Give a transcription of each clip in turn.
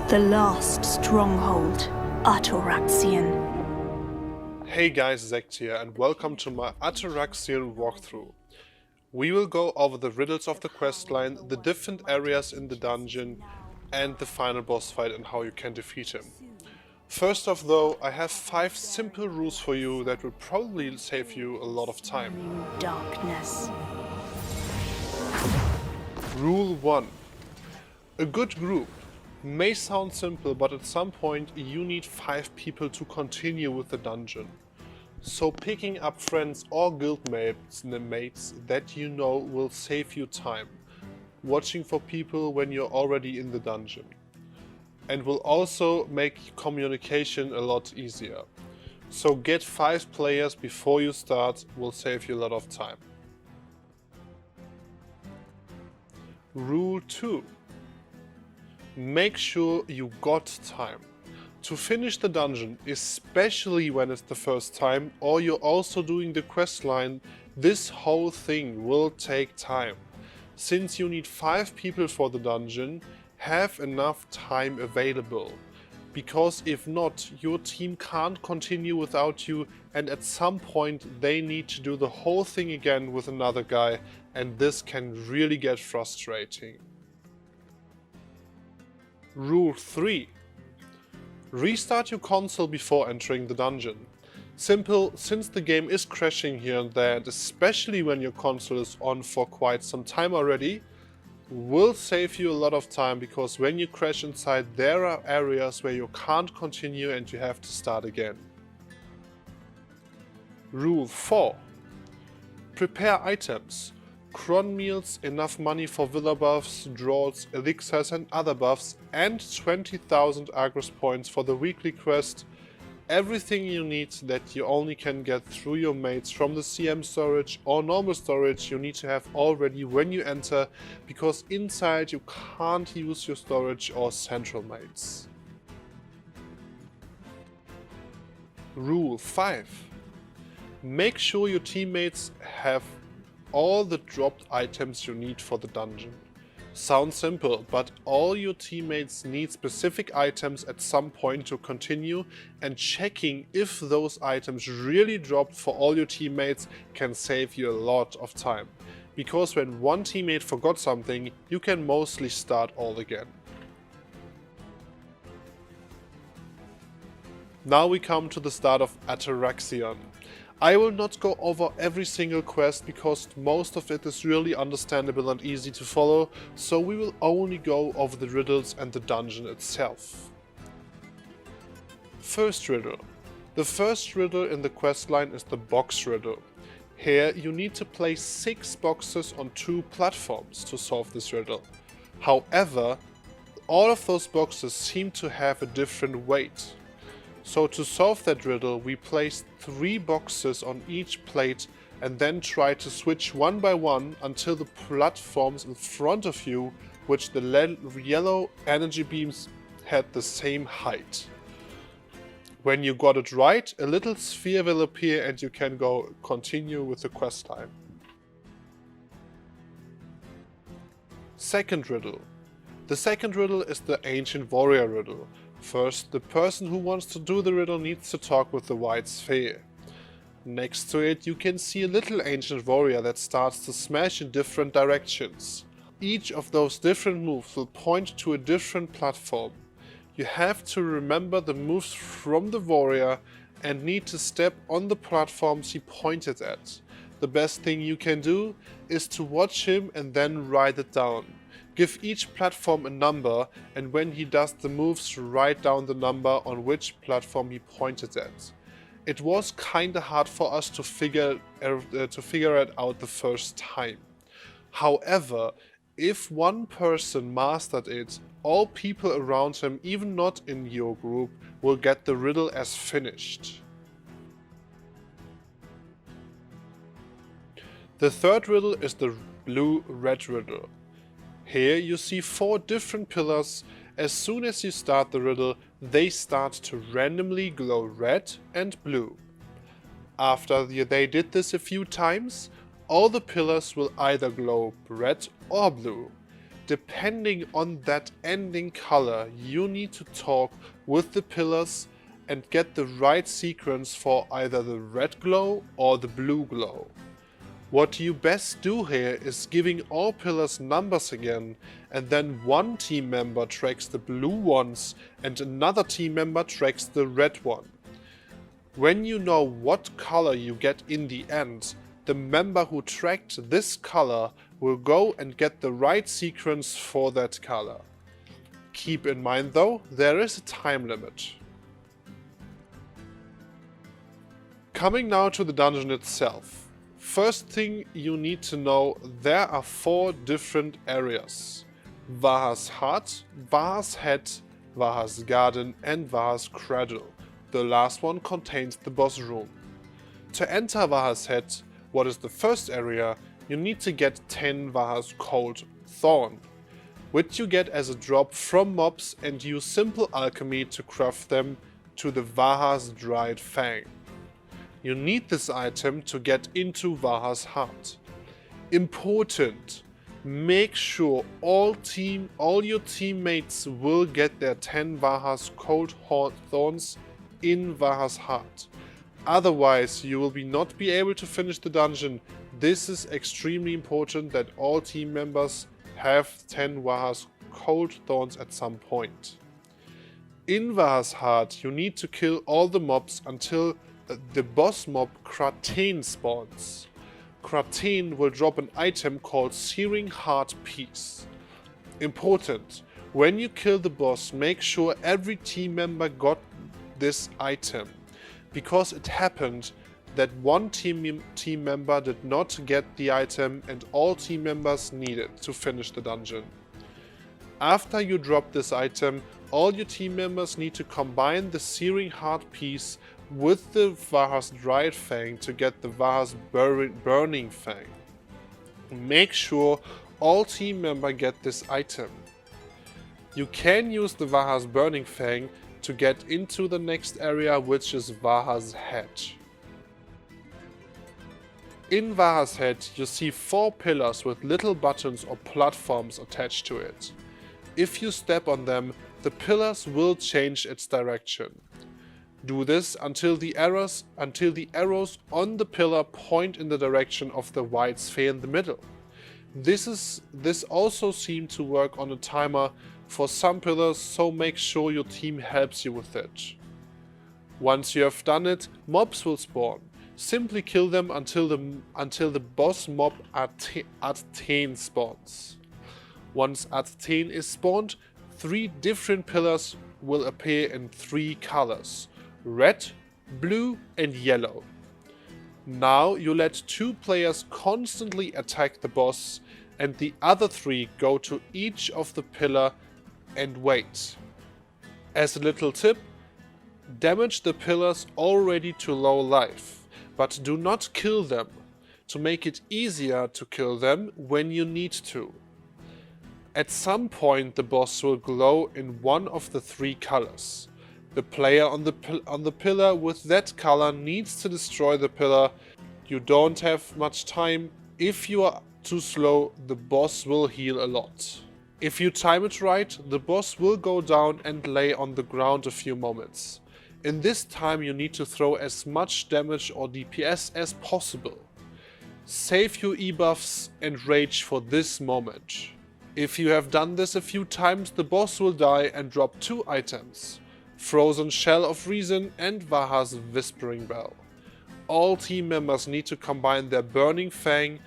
The last stronghold, ATORAXXION. Hey guys, Zect here and welcome to my ATORAXXION walkthrough. We will go over the riddles of the questline, the different areas in the dungeon and the final boss fight and how you can defeat him. First off though, I have 5 simple rules for you that will probably save you a lot of time. Darkness. Rule 1. A good group may sound simple, but at some point you need 5 people to continue with the dungeon. So picking up friends or guildmates that you know will save you time. Watching for people when you're already in the dungeon. And will also make communication a lot easier. So get 5 players before you start will save you a lot of time. Rule 2. Make sure you got time. To finish the dungeon, especially when it's the first time or you're also doing the quest line, this whole thing will take time. Since you need 5 people for the dungeon, have enough time available. Because if not, your team can't continue without you and at some point they need to do the whole thing again with another guy and this can really get frustrating. Rule 3. Restart your console before entering the dungeon. Simple, since the game is crashing here and there, and especially when your console is on for quite some time already, will save you a lot of time because when you crash inside there are areas where you can't continue and you have to start again. Rule 4. Prepare items. Cron meals, enough money for villa buffs, draws, elixirs and other buffs, and 20,000 Agros points for the weekly quest. Everything you need that you only can get through your mates from the CM storage or normal storage you need to have already when you enter, because inside you can't use your storage or central mates. Rule 5. Make sure your teammates have all the dropped items you need for the dungeon. Sounds simple, but all your teammates need specific items at some point to continue, and checking if those items really dropped for all your teammates can save you a lot of time. Because when one teammate forgot something, you can mostly start all again. Now we come to the start of ATORAXXION. I will not go over every single quest because most of it is really understandable and easy to follow, so we will only go over the riddles and the dungeon itself. First riddle. The first riddle in the questline is the box riddle. Here you need to place 6 boxes on 2 platforms to solve this riddle. However, all of those boxes seem to have a different weight. So to solve that riddle, we place 3 boxes on each plate and then try to switch one by one until the platforms in front of you, which the yellow energy beams had the same height. When you got it right, a little sphere will appear and you can continue with the quest line. Second riddle. The second riddle is the Ancient Warrior riddle. First, the person who wants to do the riddle needs to talk with the white sphere. Next to it you can see a little ancient warrior that starts to smash in different directions. Each of those different moves will point to a different platform. You have to remember the moves from the warrior and need to step on the platforms he pointed at. The best thing you can do is to watch him and then write it down. Give each platform a number, and when he does the moves, write down the number on which platform he pointed at. It was kinda hard for us to figure it out the first time. However, if one person mastered it, all people around him, even not in your group, will get the riddle as finished. The third riddle is the blue-red riddle. Here you see 4 different pillars. As soon as you start the riddle, they start to randomly glow red and blue. After they did this a few times, all the pillars will either glow red or blue. Depending on that ending color, you need to talk with the pillars and get the right sequence for either the red glow or the blue glow. What you best do here is giving all pillars numbers again, and then one team member tracks the blue ones and another team member tracks the red one. When you know what color you get in the end, the member who tracked this color will go and get the right sequence for that color. Keep in mind though, there is a time limit. Coming now to the dungeon itself. First thing you need to know, there are 4 different areas. Vaha's Hut, Vaha's Head, Vaha's Garden and Vaha's Cradle. The last one contains the boss room. To enter Vaha's Head, what is the first area, you need to get 10 Vaha's Cold Thorn, which you get as a drop from mobs and use simple alchemy to craft them to the Vaha's Dried Fang. You need this item to get into Vaha's Heart. Important! Make sure all your teammates will get their 10 Vaha's Cold Thorns in Vaha's Heart. Otherwise, you will not be able to finish the dungeon. This is extremely important that all team members have 10 Vaha's Cold Thorns at some point. In Vaha's Heart, you need to kill all the mobs until the boss mob Cradle spawns. Cradle will drop an item called Searing Heart Piece. Important, when you kill the boss, make sure every team member got this item, because it happened that one team member did not get the item and all team members need it to finish the dungeon. After you drop this item, all your team members need to combine the Searing Heart Piece with the Vaha's Dried Fang to get the Vaha's Burning Fang. Make sure all team members get this item. You can use the Vaha's Burning Fang to get into the next area, which is Vaha's Head. In Vaha's Head, you see 4 pillars with little buttons or platforms attached to it. If you step on them, the pillars will change its direction. Do this until the arrows on the pillar point in the direction of the white sphere in the middle. This also seems to work on a timer for some pillars, so make sure your team helps you with it. Once you have done it, mobs will spawn. Simply kill them until the boss mob Atene spawns. Once Atene is spawned, 3 different pillars will appear in 3 colors: red, blue and yellow. Now you let 2 players constantly attack the boss and the other 3 go to each of the pillar and wait. As a little tip, damage the pillars already to low life, but do not kill them, to make it easier to kill them when you need to. At some point the boss will glow in one of the 3 colors. The player on the pillar with that color needs to destroy the pillar. You don't have much time. If you are too slow, the boss will heal a lot. If you time it right, the boss will go down and lay on the ground a few moments. In this time you need to throw as much damage or DPS as possible. Save your e-buffs and rage for this moment. If you have done this a few times, the boss will die and drop 2 items: Frozen Shell of Reason and Vaha's Whispering Bell. All team members need to combine their Burning Fang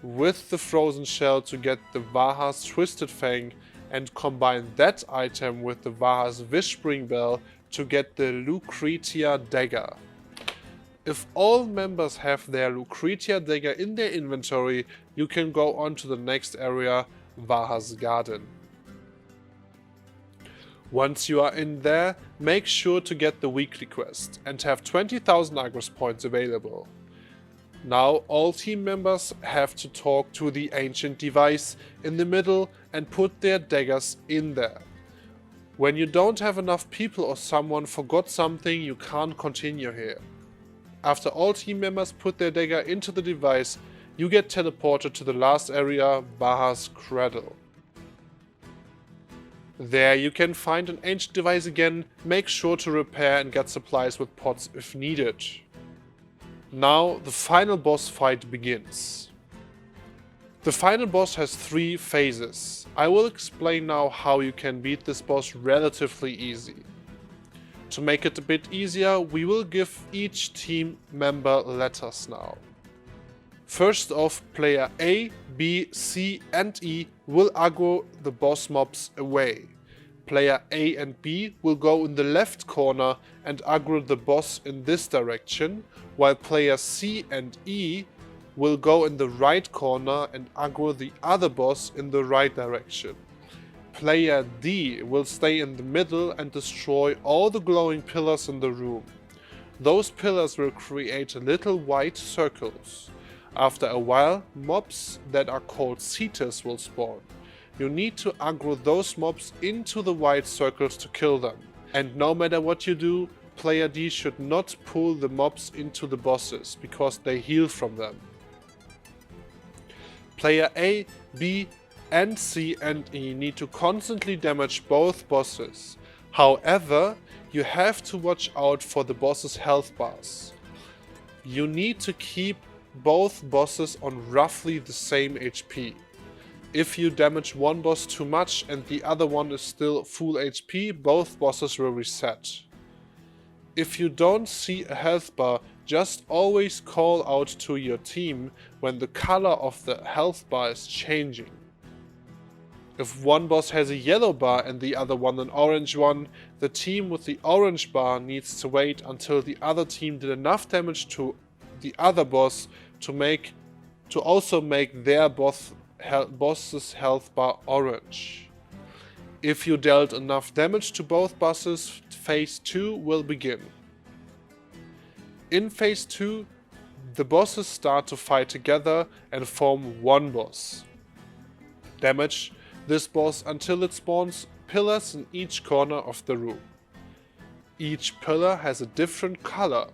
with the Frozen Shell to get the Vaha's Twisted Fang, and combine that item with the Vaha's Whispering Bell to get the Lucretia Dagger. If all members have their Lucretia Dagger in their inventory, you can go on to the next area, Vaha's Garden. Once you are in there, make sure to get the weekly quest and have 20,000 Agros points available. Now all team members have to talk to the Ancient device in the middle and put their daggers in there. When you don't have enough people or someone forgot something, you can't continue here. After all team members put their dagger into the device, you get teleported to the last area, Vaha's Cradle. There you can find an ancient device again, make sure to repair and get supplies with pots if needed. Now the final boss fight begins. The final boss has 3 phases. I will explain now how you can beat this boss relatively easy. To make it a bit easier, we will give each team member letters now. First off, player A, B, C and E will aggro the boss mobs away. Player A and B will go in the left corner and aggro the boss in this direction, while player C and E will go in the right corner and aggro the other boss in the right direction. Player D will stay in the middle and destroy all the glowing pillars in the room. Those pillars will create little white circles. After a while, mobs that are called seaters will spawn. You need to aggro those mobs into the white circles to kill them. And no matter what you do, player D should not pull the mobs into the bosses, because they heal from them. Player A, B and C and E need to constantly damage both bosses. However, you have to watch out for the boss's health bars. You need to keep both bosses on roughly the same HP. If you damage one boss too much and the other one is still full HP, both bosses will reset. If you don't see a health bar, just always call out to your team when the color of the health bar is changing. If one boss has a yellow bar and the other one an orange one, the team with the orange bar needs to wait until the other team did enough damage to the other boss to also make their boss's health bar orange. If you dealt enough damage to both bosses, phase 2 will begin. In phase 2, the bosses start to fight together and form one boss. Damage this boss until it spawns pillars in each corner of the room. Each pillar has a different color.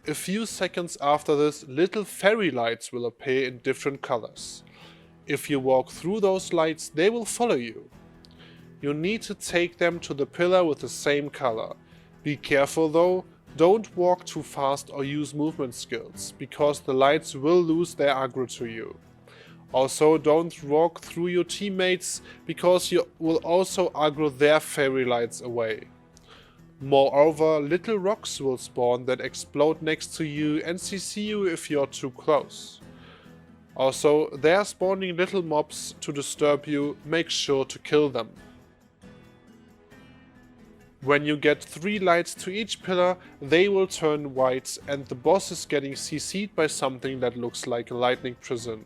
A few seconds after this, little fairy lights will appear in different colors. If you walk through those lights, they will follow you. You need to take them to the pillar with the same color. Be careful though, don't walk too fast or use movement skills, because the lights will lose their aggro to you. Also, don't walk through your teammates, because you will also aggro their fairy lights away. Moreover, little rocks will spawn that explode next to you and CC you if you're too close. Also, they are spawning little mobs to disturb you, make sure to kill them. When you get 3 lights to each pillar, they will turn white and the boss is getting CC'd by something that looks like a lightning prison.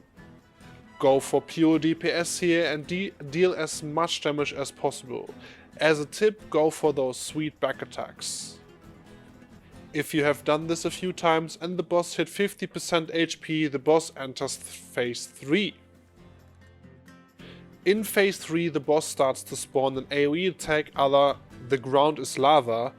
Go for pure DPS here and deal as much damage as possible. As a tip, go for those sweet back attacks. If you have done this a few times and the boss hit 50% HP, the boss enters phase 3. In phase 3, the boss starts to spawn an AoE attack a la "the ground is lava."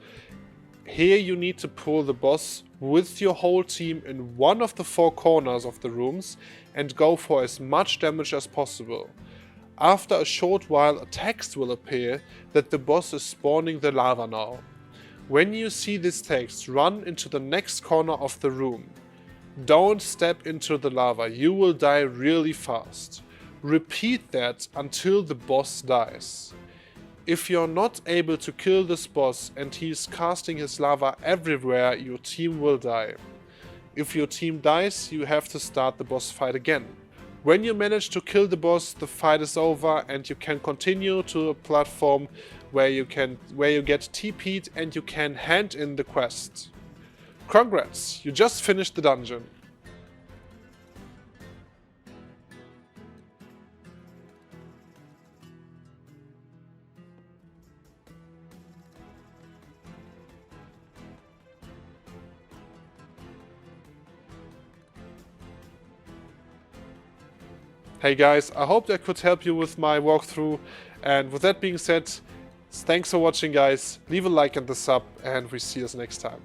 Here you need to pull the boss with your whole team in one of the 4 corners of the rooms and go for as much damage as possible. After a short while, a text will appear that the boss is spawning the lava now. When you see this text, run into the next corner of the room. Don't step into the lava, you will die really fast. Repeat that until the boss dies. If you're not able to kill this boss and he's casting his lava everywhere, your team will die. If your team dies, you have to start the boss fight again. When you manage to kill the boss, the fight is over and you can continue to a platform where you get TP'd and you can hand in the quest. Congrats, you just finished the dungeon. Hey guys, I hope that could help you with my walkthrough, and with that being said, thanks for watching guys, leave a like and a sub, and we see us next time.